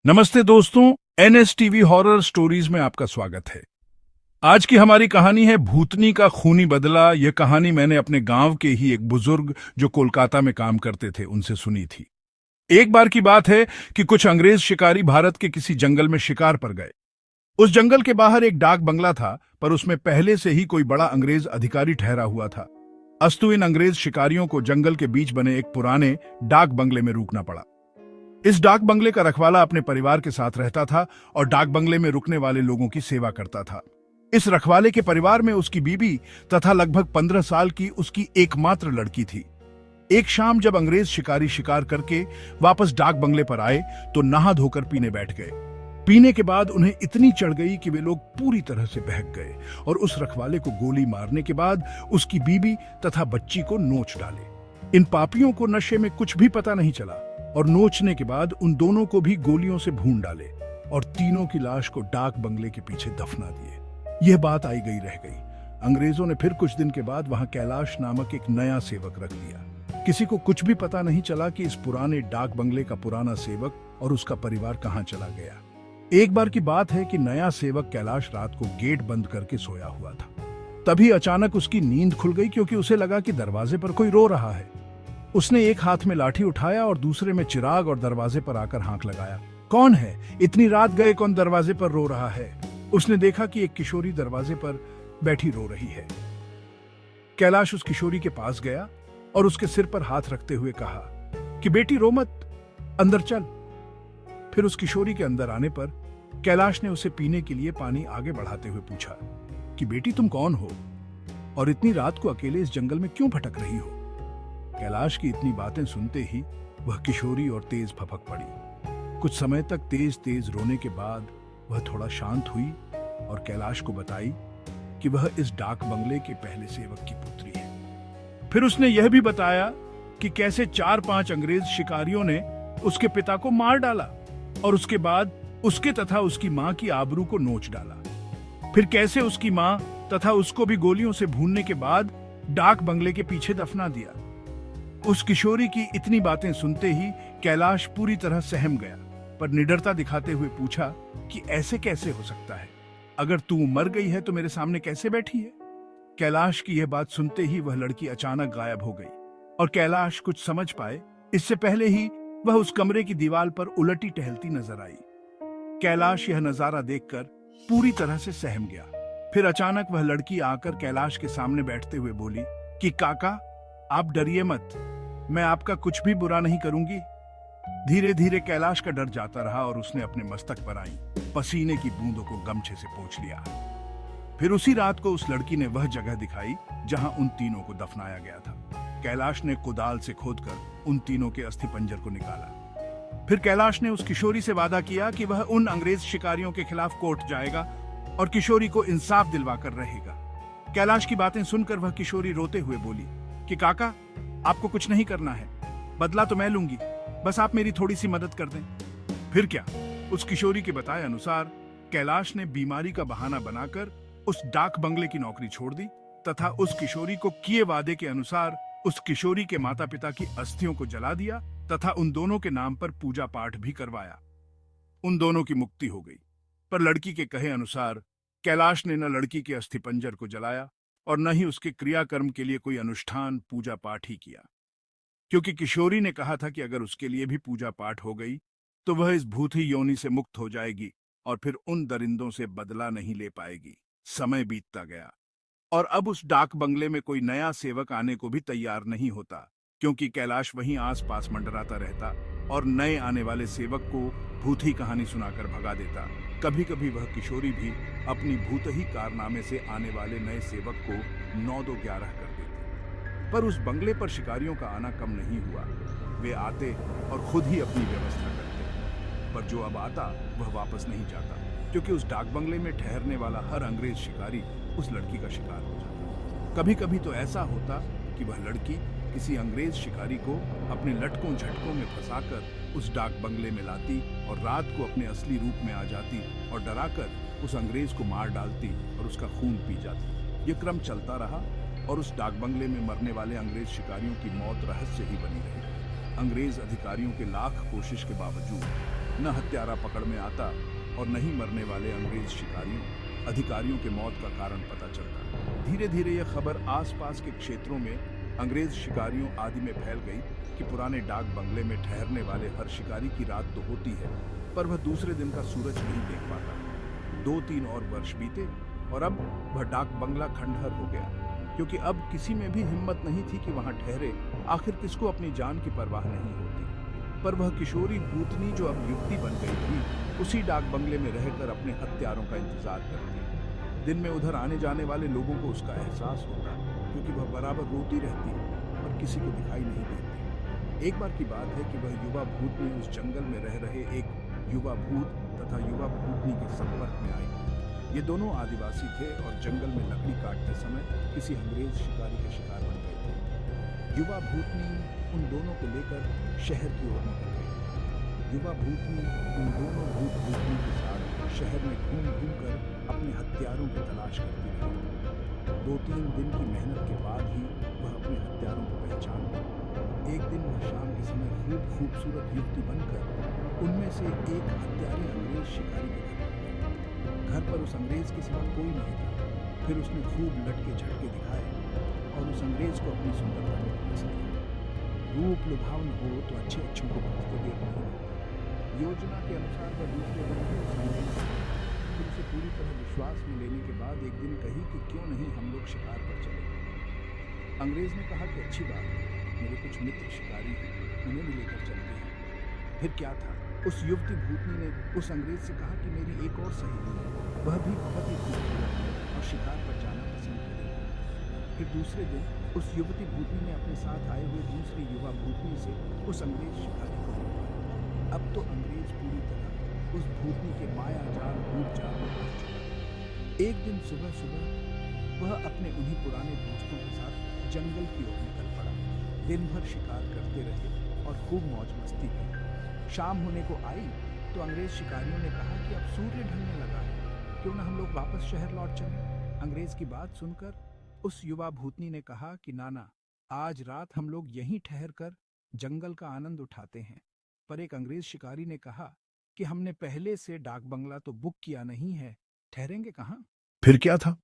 नमस्ते दोस्तों, एनएसटीवी horror stories में आपका स्वागत है। आज की हमारी कहानी है भूतनी का खूनी बदला। यह कहानी मैंने अपने गांव के ही एक बुजुर्ग जो कोलकाता में काम करते थे उनसे सुनी थी। एक बार की बात है कि कुछ अंग्रेज शिकारी भारत के किसी जंगल में शिकार पर गए। उस जंगल के बाहर एक डाक बंगला था, पर उसमें पहले से ही कोई बड़ा अंग्रेज अधिकारी ठहरा हुआ था। अस्तु इन अंग्रेज शिकारियों को जंगल के बीच बने एक पुराने डाक बंगले में रुकना पड़ा। इस डाक बंगले का रखवाला अपने परिवार के साथ रहता था और डाक बंगले में रुकने वाले लोगों की सेवा करता था। इस रखवाले के परिवार में उसकी बीबी तथा लगभग 15 साल की उसकी एकमात्र लड़की थी। एक शाम जब अंग्रेज शिकारी शिकार करके वापस डाक बंगले पर आए तो नहा धोकर पीने बैठ गए। पीने के बाद उन्हें इतनी चढ़ गई कि वे लोग पूरी तरह से बहक गए और उस रखवाले को गोली मारने के बाद उसकी बीबी तथा बच्ची को नोच डाले। इन पापियों को नशे में कुछ भी पता नहीं चला और नोचने के बाद उन दोनों को भी गोलियों से भून डाले और तीनों की लाश को डाक बंगले के पीछे दफना दिए। यह बात आई गई रह गई। अंग्रेजों ने फिर कुछ दिन के बाद वहां कैलाश नामक एक नया सेवक रख दिया। किसी को कुछ भी पता नहीं चला कि इस पुराने डाक बंगले का पुराना सेवक और उसका परिवार कहां चला गया। एक बार की बात है कि नया सेवक कैलाश रात को गेट बंद करके सोया हुआ था। तभी अचानक उसकी नींद खुल गई क्योंकि उसे लगा कि दरवाजे पर कोई रो रहा है। उसने एक हाथ में लाठी उठाया और दूसरे में चिराग और दरवाजे पर आकर हांक लगाया। कौन है? इतनी रात गए कौन दरवाजे पर रो रहा है? उसने देखा कि एक किशोरी दरवाजे पर बैठी रो रही है। कैलाश उस किशोरी के पास गया और उसके सिर पर हाथ रखते हुए कहा कि बेटी रो मत, अंदर चल। फिर उस किशोरी के अंदर आने पर कैलाश ने उसे पीने के लिए पानी आगे बढ़ाते हुए पूछा कि बेटी तुम कौन हो और इतनी रात को अकेले इस जंगल में क्यों भटक रही हो? कैलाश की इतनी बातें सुनते ही वह किशोरी और तेज फपक पड़ी। कुछ समय तक तेज तेज रोने के बाद वह थोड़ा शांत हुई और कैलाश को बताई कि वह इस डाक बंगले के पहले सेवक की पुत्री है। फिर उसने यह भी बताया कि कैसे 4-5 अंग्रेज शिकारियों ने उसके पिता को मार डाला और उसके बाद उसके तथा उसकी मां की आबरू को नोच डाला। फिर कैसे उसकी मां तथा उसको भी गोलियों से भूनने के बाद डाक बंगले के पीछे दफना दिया। उस किशोरी की इतनी बातें सुनते ही कैलाश पूरी तरह सहम गया, पर निडरता दिखाते हुए पूछा कि ऐसे कैसे हो सकता है? अगर तू मर गई है तो मेरे सामने कैसे बैठी है? कैलाश की यह बात सुनते ही वह लड़की अचानक गायब हो गई और कैलाश कुछ समझ पाए इससे पहले ही वह उस कमरे की दीवार पर उलटी टहलती नजर आई। कैलाश यह नजारा देखकर पूरी तरह से सहम गया। फिर अचानक वह लड़की आकर कैलाश के सामने बैठते हुए बोली कि काका, आप डरिए मत, मैं आपका कुछ भी बुरा नहीं करूंगी। धीरे धीरे कैलाश का डर जाता रहा और उसने अपने मस्तक पर आई पसीने की बूंदों को गमछे से पोंछ लिया। फिर उसी रात को उस लड़की ने वह जगह दिखाई जहां उन तीनों को दफनाया गया था। कैलाश ने कुदाल से खोदकर उन तीनों के अस्थिपंजर को निकाला। फिर कैलाश ने उस किशोरी से वादा किया कि वह उन अंग्रेज शिकारियों के खिलाफ कोर्ट जाएगा और किशोरी को इंसाफ दिलवाकर रहेगा। कैलाश की बातें सुनकर वह किशोरी रोते हुए बोली कि काका, आपको कुछ नहीं करना है, बदला तो मैं लूंगी, बस आप मेरी थोड़ी सी मदद कर दें। फिर क्या, उस किशोरी के बताए अनुसार कैलाश ने बीमारी का बहाना बनाकर उस डाक बंगले की नौकरी छोड़ दी तथा उस किशोरी को किए वादे के अनुसार उस किशोरी के माता पिता की अस्थियों को जला दिया तथा उन दोनों के नाम पर पूजा पाठ भी करवाया। उन दोनों की मुक्ति हो गई, पर लड़की के कहे अनुसार कैलाश ने न लड़की के अस्थिपंजर को जलाया और न ही उसके क्रियाकर्म के लिए कोई अनुष्ठान पूजा पाठ ही किया, क्योंकि किशोरी ने कहा था कि अगर उसके लिए भी पूजा पाठ हो गई तो वह इस भूत ही योनि से मुक्त हो जाएगी और फिर उन दरिंदों से बदला नहीं ले पाएगी। समय बीतता गया और अब उस डाक बंगले में कोई नया सेवक आने को भी तैयार नहीं होता, क्योंकि कैलाश वहीं आसपास मंडराता रहता और नए आने वाले सेवक को भूत ही कहानी सुनाकर भगा देता। कभी कभी वह किशोरी भी अपनी भूत ही कारनामे से आने वाले नए सेवक को 9-2-11 कर देती। पर उस बंगले पर शिकारियों का आना कम नहीं हुआ। वे आते और खुद ही अपनी व्यवस्था करते, पर जो अब आता वह वापस नहीं जाता, क्योंकि उस डाक बंगले में ठहरने वाला हर अंग्रेज शिकारी उस लड़की का शिकार हो जाता। कभी कभी तो ऐसा होता कि वह लड़की किसी अंग्रेज शिकारी को अपने लटकों झटकों में फंसाकर उस डाक बंगले में लाती और रात को अपने असली रूप में आ जाती और डराकर उस अंग्रेज को मार डालती और उसका खून पी जाती। यह क्रम चलता रहा और उस डाक बंगले में मरने वाले अंग्रेज शिकारियों की मौत रहस्य ही बनी रही। अंग्रेज अधिकारियों के लाख कोशिश के बावजूद न हत्यारा पकड़ में आता और न ही मरने वाले अंग्रेज शिकारियों अधिकारियों के मौत का कारण पता चलता। धीरे धीरे यह खबर आसपास के क्षेत्रों में अंग्रेज शिकारियों आदि में फैल गई कि पुराने डाक बंगले में ठहरने वाले हर शिकारी की रात तो होती है, पर वह दूसरे दिन का सूरज नहीं देख पाता। 2-3 और वर्ष बीते और अब वह डाक बंगला खंडहर हो गया, क्योंकि अब किसी में भी हिम्मत नहीं थी कि वहां ठहरे। आखिर किसको अपनी जान की परवाह नहीं होती। पर वह किशोरी भूतनी जो अब युवती बन गई थी, उसी डाक बंगले में रहकर अपने हत्यारों का इंतजार करती। दिन में उधर आने जाने वाले लोगों को उसका एहसास होता, क्योंकि वह बराबर रोती रहती और किसी को दिखाई नहीं देती। एक बार की बात है कि वह युवा भूतनी उस जंगल में रह रहे एक युवा भूत तथा युवा भूतनी के संपर्क में आई। ये दोनों आदिवासी थे और जंगल में लकड़ी काटते समय किसी अंग्रेज शिकारी के शिकार बन गए थे। युवा भूतनी उन दोनों को लेकर शहर की ओर निकल गई। युवा भूतनी उन दोनों भूत भूतनी के साथ शहर में घूम घूम कर अपने हत्यारों की तलाश करती रही। 2-3 दिन की मेहनत के बाद ही वह अपने हत्यारों को पहचान गई। एक दिन वह शाम के समय खूबसूरत युवती बनकर उनमें से एक हत्यारे अंग्रेज शिकारी के घर पर उस अंग्रेज के सिवा कोई नहीं था। फिर उसने खूब लटके झटके दिखाए और उस अंग्रेज को अपनी सुंदरता में फंस लिया। रूप लुभावन हो तो अच्छे अच्छों को फंसते देख नहीं लगता। योजना के अनुसार वह दूसरे दिन ही उस अंग्रेज से फिर उसे पूरी तरह विश्वास में लेने के बाद एक दिन कही कि क्यों नहीं हम लोग शिकार पर चले। अंग्रेज ने कहा कि अच्छी बात है, मेरे कुछ मित्र शिकारी हैं, उन्हें भी लेकर चलते हैं। फिर क्या था, उस युवती भूतनी ने उस अंग्रेज से कहा कि मेरी एक और सहेली है, वह भी बहुत ही खूबसूरत है और शिकार पर जाना पसंद करेगी। फिर दूसरे दिन उस युवती भूतनी ने अपने साथ आए हुए दूसरी युवा भूतनी से उस अंग्रेज शिकारी को रोका। अब तो अंग्रेज पूरी तरह उस भूतनी के माया जाल भूत जाल में फंस चुका। एक दिन सुबह वह अपने उन्हीं पुराने दोस्तों के साथ जंगल की ओर निकल पड़ा। दिन भर शिकार करते रहे और खूब मौज मस्ती की। शाम होने को आई तो अंग्रेज शिकारियों ने कहा कि अब सूर्य ढलने लगा है, क्यों ना हम लोग वापस शहर लौट चलें। अंग्रेज की बात सुनकर उस युवा भूतनी ने कहा कि नाना, आज रात हम लोग यहीं ठहर कर जंगल का आनंद उठाते हैं। पर एक अंग्रेज शिकारी ने कहा कि हमने पहले से डाक बंगला तो बुक किया नहीं है, ठहरेंगे कहाँ। फिर क्या था,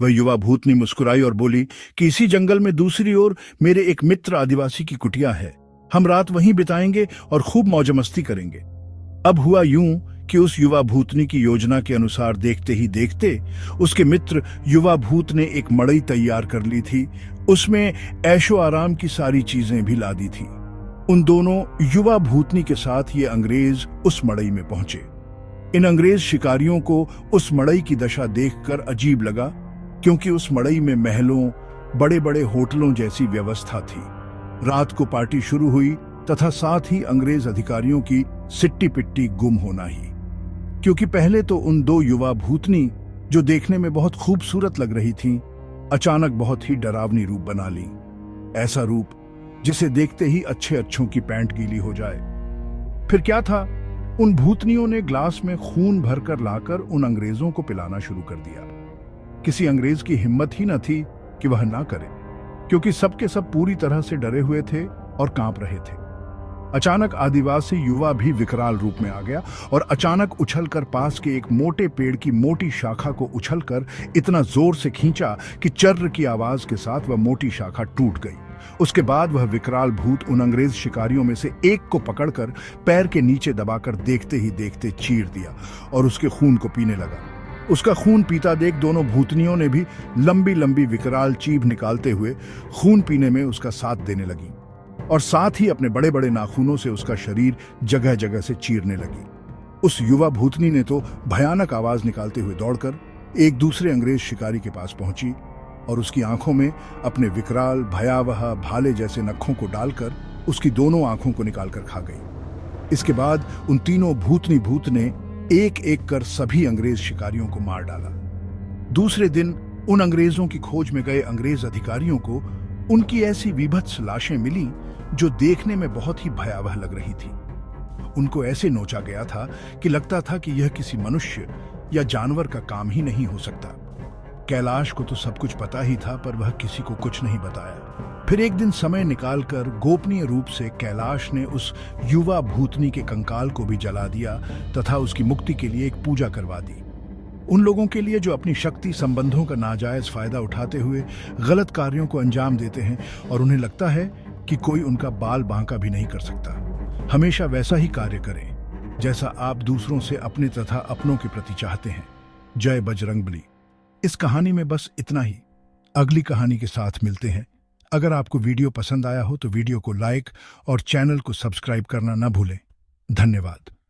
वह युवा भूतनी मुस्कुराई और बोली कि इसी जंगल में दूसरी ओर मेरे एक मित्र आदिवासी की कुटिया है, हम रात वहीं बिताएंगे और खूब मौज मस्ती करेंगे। अब हुआ यूं कि उस युवा भूतनी की योजना के अनुसार देखते ही देखते उसके मित्र युवा भूत ने एक मड़ई तैयार कर ली थी। उसमें ऐशो आराम की सारी चीजें भी ला दी थी। उन दोनों युवा भूतनी के साथ ये अंग्रेज उस मड़ई में पहुंचे। इन अंग्रेज शिकारियों को उस मड़ई की दशा देखकर अजीब लगा, क्योंकि उस मड़ई में महलों, बड़े बड़े होटलों जैसी व्यवस्था थी। रात को पार्टी शुरू हुई तथा साथ ही अंग्रेज अधिकारियों की सिट्टी पिट्टी गुम होना ही, क्योंकि पहले तो उन दो युवा भूतनी जो देखने में बहुत खूबसूरत लग रही थीं, अचानक बहुत ही डरावनी रूप बना ली। ऐसा रूप जिसे देखते ही अच्छे अच्छों की पैंट गीली हो जाए। फिर क्या था, उन भूतनियों ने ग्लास में खून भरकर लाकर उन अंग्रेजों को पिलाना शुरू कर दिया। किसी अंग्रेज की हिम्मत ही न थी कि वह ना करे, क्योंकि सबके सब पूरी तरह से डरे हुए थे और कांप रहे थे। अचानक आदिवासी युवा भी विकराल रूप में आ गया और अचानक उछलकर पास के एक मोटे पेड़ की मोटी शाखा को उछलकर इतना जोर से खींचा कि चर्र की आवाज के साथ वह मोटी शाखा टूट गई। उसके बाद वह विकराल भूत उन अंग्रेज शिकारियों में से एक को पकड़कर पैर के नीचे दबाकर देखते ही देखते चीर दिया और उसके खून को पीने लगा। उसका खून पीता देख दोनों भूतनियों ने भी लंबी लंबी विकराल चीभ निकालते हुए खून पीने में उसका साथ देने लगी और साथ ही अपने बड़े बड़े नाखूनों से उसका शरीर जगह जगह से चीरने लगी। उस युवा भूतनी ने तो भयानक आवाज निकालते हुए दौड़कर एक दूसरे अंग्रेज शिकारी के पास पहुंची और उसकी आंखों में अपने विकराल भयावह भाले जैसे नखों को डालकर उसकी दोनों आंखों को निकालकर खा गई। इसके बाद उन तीनों भूतनी भूत ने एक एक कर सभी अंग्रेज शिकारियों को मार डाला। दूसरे दिन उन अंग्रेजों की खोज में गए अंग्रेज अधिकारियों को उनकी ऐसी विभत्स लाशें मिली जो देखने में बहुत ही भयावह लग रही थी। उनको ऐसे नोचा गया था कि लगता था कि यह किसी मनुष्य या जानवर का काम ही नहीं हो सकता। कैलाश को तो सब कुछ पता ही था, पर वह किसी को कुछ नहीं बताया। फिर एक दिन समय निकालकर गोपनीय रूप से कैलाश ने उस युवा भूतनी के कंकाल को भी जला दिया तथा उसकी मुक्ति के लिए एक पूजा करवा दी। उन लोगों के लिए जो अपनी शक्ति संबंधों का नाजायज फायदा उठाते हुए गलत कार्यों को अंजाम देते हैं और उन्हें लगता है कि कोई उनका बाल बांका भी नहीं कर सकता। हमेशा वैसा ही कार्य करें जैसा आप दूसरों से अपने तथा अपनों के प्रति चाहते हैं। जय बजरंगबली। इस कहानी में बस इतना ही। अगली कहानी के साथ मिलते हैं। अगर आपको वीडियो पसंद आया हो तो वीडियो को लाइक और चैनल को सब्सक्राइब करना न भूलें। धन्यवाद।